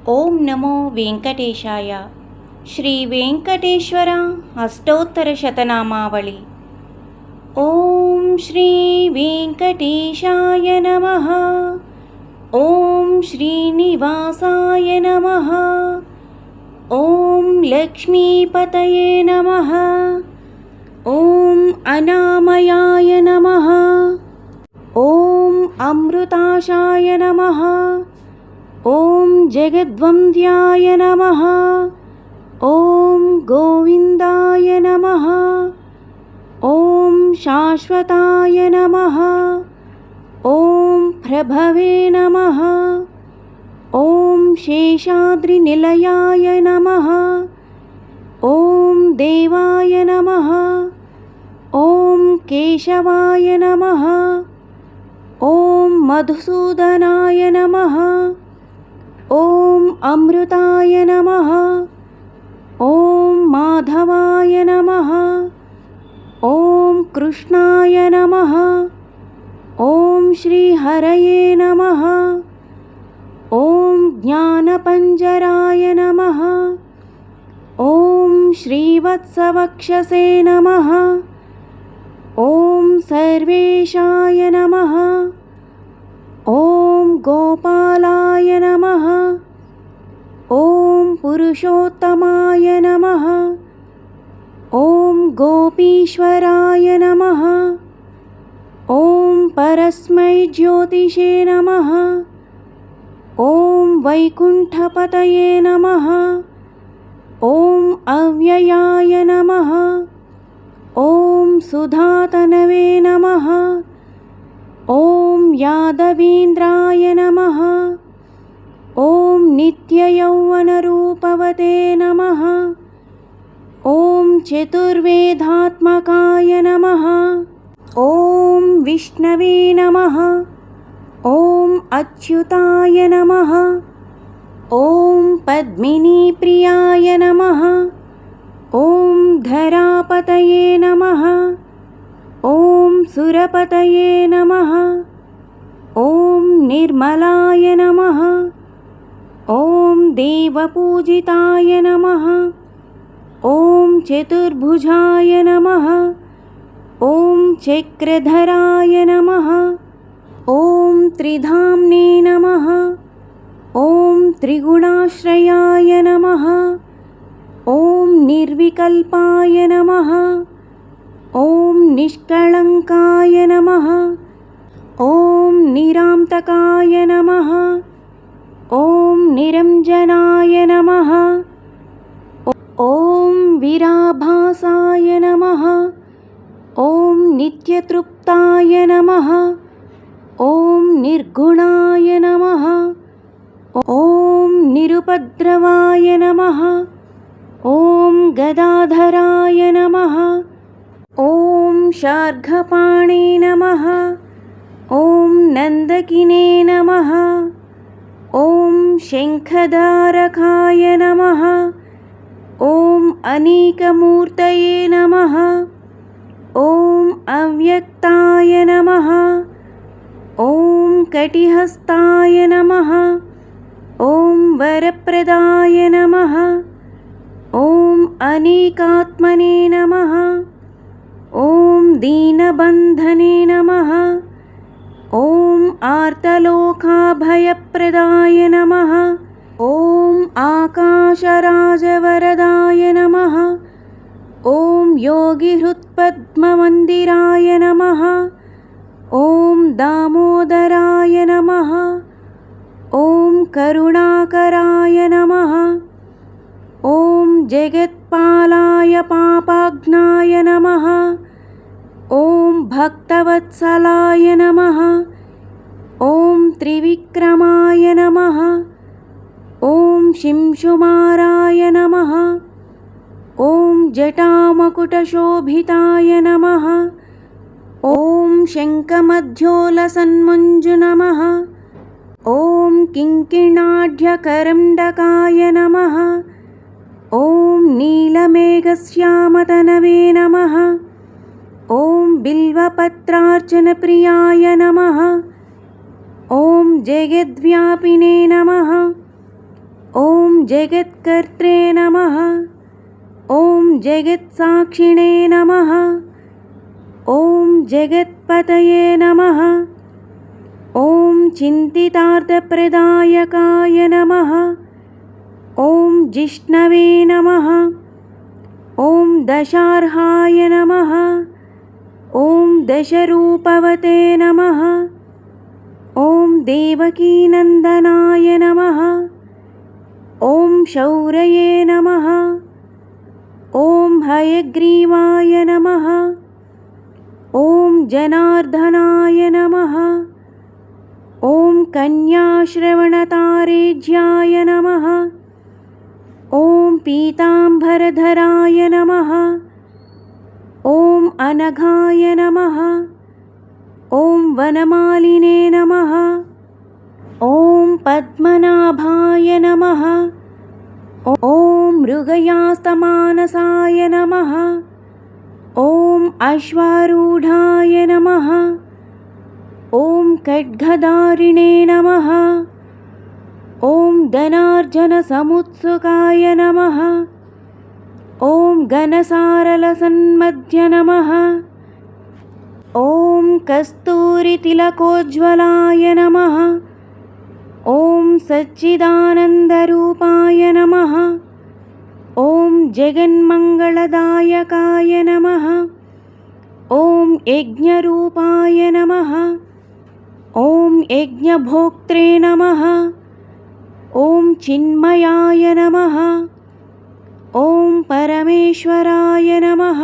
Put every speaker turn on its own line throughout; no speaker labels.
ఓం నమో వెంకటేశాయ. శ్రీ వెంకటేశ్వర అష్టోత్తర శతనామావళి. ఓం శ్రీ వెంకటేశాయ నమః. ఓం శ్రీనివాసాయ నమః. ఓం లక్ష్మీపతయే నమః. ఓం అనామయాయ నమః. ఓం అమృతాశాయ నమః. ఓం జగద్వంద్యాయ నమః. ఓం గోవిందాయ నమః. ఓం శాశ్వతాయ నమః. ఓం ప్రభవే నమః. ఓం శేషాద్రినిలయాయ నమః. ఓం దేవాయ నమః. ఓం కేశవాయ నమః. ఓం మధుసూదనాయ నమః. ఓం అమృతాయ నమః. ఓం మాధవాయ నమః. ఓం కృష్ణాయ నమః. ఓం శ్రీహరయే నమః. ఓం జ్ఞానపంజరాయ నమః. ఓం శ్రీవత్సవక్షసే నమః. ఓం సర్వేశాయ నమః. ఓం గోపాలాయ నమః. ఓం పురుషోత్తమాయ నమః. ఓం గోపీశ్వరాయ నమః. ఓం పరస్మై జ్యోతిషే నమః. ఓం వైకుంఠపతయే నమః. ఓం అవ్యయాయ నమః. ఓం సుధాతనవే నమః. ఓం యాదవీంద్రాయ నమః. ఓం నిత్యయౌవనరూపవతే నమః. ఓం చతుర్వేదాత్మకాయ నమః. ఓం విష్ణవే నమః. ఓం అచ్యుతాయ నమః. ఓం పద్మినీప్రియాయ నమః. ఓం ధరాపతయే నమః. ఓం సురపతయే నమః. ఓం నిర్మలాయ నమః. ఓం దేవపూజితాయ నమః. ఓం చతుర్భుజాయ నమః. ఓం చక్రధరాయ నమః. ఓం త్రిధామ్నే నమః. ఓం త్రిగుణాశ్రయాయ నమః. ఓం నిర్వికల్పాయ నమః. ఓం నిష్కళంకాయ నమః. ఓం నిరాంతకాయ నమః. ఓం నిరంజనాయ నమః. ఓం విరాభాసాయ నమః. ఓం నిత్యతృప్తాయ నమః. ఓం నిర్గుణాయ నమః. ఓం నిరుపద్రవాయ నమః. ఓం గదాధరాయ నమః. ఓం శార్ఘపాణే నమః. ఓం నందకినే నమః. ఓం శంఖధారకాయ నమః. ఓం అనేకమూర్తయే నమః. ఓం అవ్యక్తాయ నమః. ఓం కటిహస్తాయ నమః. ఓం వరప్రదాయ నమః. ఓం అనేకాత్మనే నమః. ఓం దీనబంధనే నమః. ఓం ఆర్తలోకాభయప్రదాయ నమః. ఓం ఆకాశరాజవరదాయ నమః. ఓం యోగిహృత్పద్మమందిరాయ నమః. ఓం దామోదరాయ నమః. ఓం కరుణాకరాయ నమః. ఓం జగత్పాలాయ పాపాఘ్నాయ నమః. ఓం భక్తవత్సలాయ నమః. ఓం త్రివిక్రమాయ నమః. ఓం శింశుమారాయ నమః. ఓం జటామకుటశోభితాయ నమః. ఓం శంఖమధ్యోలసన్మంజు నమః. ఓం కింకిణాఢ్యకరండకాయ నమః. ఓం నీలమేఘశ్యామతనవే నమః. ఓం బిల్వపత్రార్చనప్రియాయ నమః. ఓం జగద్వ్యాపినే నమః. जगत्कर्त्रे नमः। ॐ जगत्साक्षिणे नमः। ॐ जगत्पतये नमः। ॐ चिन्तितार्थप्रदायकाय नमः। ॐ जिष्णवे नमः। ॐ दशार्हाय नमः। ॐ दशरूपवते नमः। ॐ देवकीनन्दनाय नमः। ॐ शौर्ये नमः। ॐ हयग्रीवाय नमः। ॐ जनार्दनाय नमः। ॐ कन्याश्रवणतारेज्याय नमः। ॐ पीताम्बरधराय नमः। ॐ अनघाय नमः। ॐ वनमालिने नमः। ॐ पद्मनाभाय नमः। ॐ मृगयास्तमानसाय नमः। ॐ अश्वारूढाय नमः। ॐ खड्गधारिणे नमः। ॐ धनार्जनसमुत्सुकाय नमः। ॐ घनसारलसन्मध्य नमः। ॐ कस्तूरितिलकोज्ज्वलाय नमः। ॐ सच्चिदानन्दरूपाय नमः। ॐ जगन्मङ्गलदायकाय नमः। ॐ यज्ञरूपाय नमः। ॐ यज्ञभोक्त्रे नमः। ॐ चिन्मयाय नमः। ॐ परमेश्वराय नमः।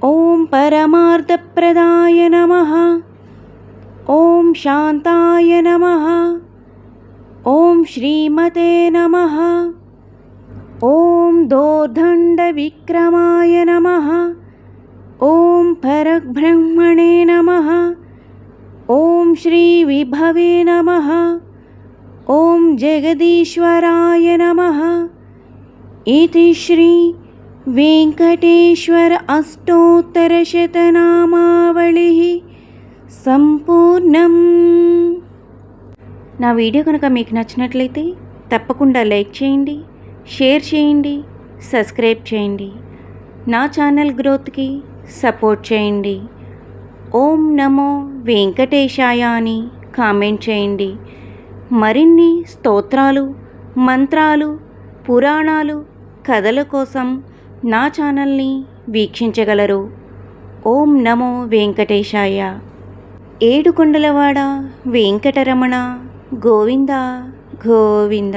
ॐ परमार्थप्रदाय नमः। ॐ शान्ताय नमः। ॐ श्रीमते नमः। ॐ दोर्दण्डविक्रमाय नमः। ॐ परब्रह्मणे नमः। ॐ श्रीविभवे नमः। ॐ जगदीश्वराय नमः। इति श्री वेंकटेश्वर अष्टोत्तरशतनामावళిः సంపూర్ణం. నా వీడియో కనుక మీకు నచ్చినట్లయితే తప్పకుండా లైక్ చేయండి, షేర్ చేయండి, సబ్స్క్రైబ్ చేయండి. నా ఛానల్ గ్రోత్కి సపోర్ట్ చేయండి. ఓం నమో వెంకటేశాయ అని కామెంట్ చేయండి. మరిన్ని స్తోత్రాలు, మంత్రాలు, పురాణాలు, కథల కోసం నా ఛానల్ని వీక్షించగలరు. ఓం నమో వెంకటేశాయ. ఏడుకొండలవాడ వెంకటరమణ గోవింద గోవింద.